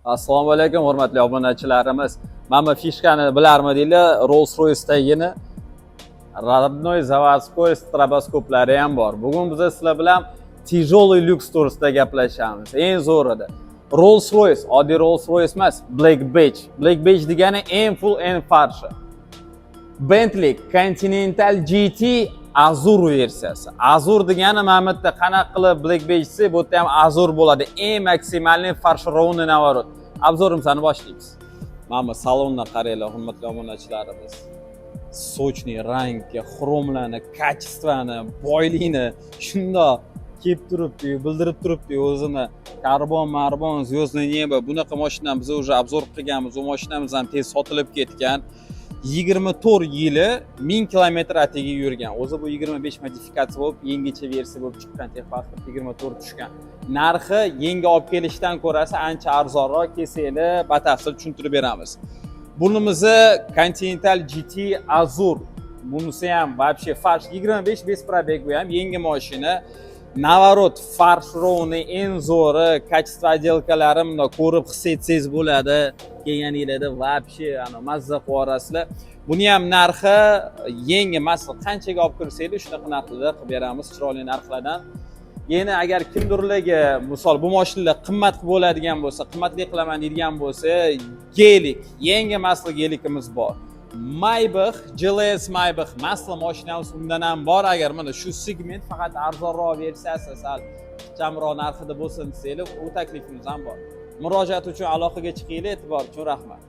Assalomu alaykum hurmatli obunachilarimiz. Mana fishkani bilarmidinglar? Rolls-Royce'dagini родной заводской stroboskoplari ham bor. Bugun biz sizlar bilan тяжелый lyuks to'g'risida gaplashamiz. Eng zo'rida. Rolls-Royce, oddiy Rolls-Royce emas, Black Badge. Black Badge degani eng full, eng farshi. Bentley Continental GT Azur versiyasi. Azur degani mana bu yerda qanaqa qilib Black Badge'si, bu yerda ham Azur bo'ladi. Eng maksimalniy farshirowni navorot. Obzorimizni boshlaymiz. Mana salonni qaranglar, hurmatli obunachilarimiz. Sochni rangi, xromlarni, kачествоni, boylikni shundoq kelib turibdi, bildirib turibdi o'zini. Karbon, звездное небо. Bunaqa mashinani biz уже obzor qilganmiz. U mashinamiz ham tez sotilib ketgan. 24 yili 1000 kilometr atigi yurgan. O'zi bu 25 modifikatsiya bo'lib, yangicha versiya bo'lib chiqqan. Texpasport 24 tushgan. Narxi yangi olib kelishdan ko'rasa ancha arzonroq, keseli batafsil tushuntirib beramiz. Bunimizni Continental GT Azur. Bunisi ham вообще farsh 25 без пробег bu ham yangi mashina. Navarot farshrovni eng zo'ri, качество отделкалari bunda ko'rib his etsangiz bo'ladi. Kelganinglarda вообще mazza qilarasizlar. Buni ham narxi yangi masal qanchaga olib kirsanglar shunaqa narxlarda qilib beramiz, chiroyli narxlardan. Yana agar kimdirlarga misol bu mashinalar qimmat bo'ladigan bo'lsa, qimmatli qilaman deydigan bo'lsa, gelik, yangi masal gelikimiz bor. Maybach, GLS Maybach masal mashinamiz undan ham bor. Agar mana shu segment faqat arzonroq versiyasi, sal kamroq narxida bo'lsin desanglar, u taklifimiz ham bor. Murojaat uchun aloqaga chiqinglar, e'tibor uchun rahmat.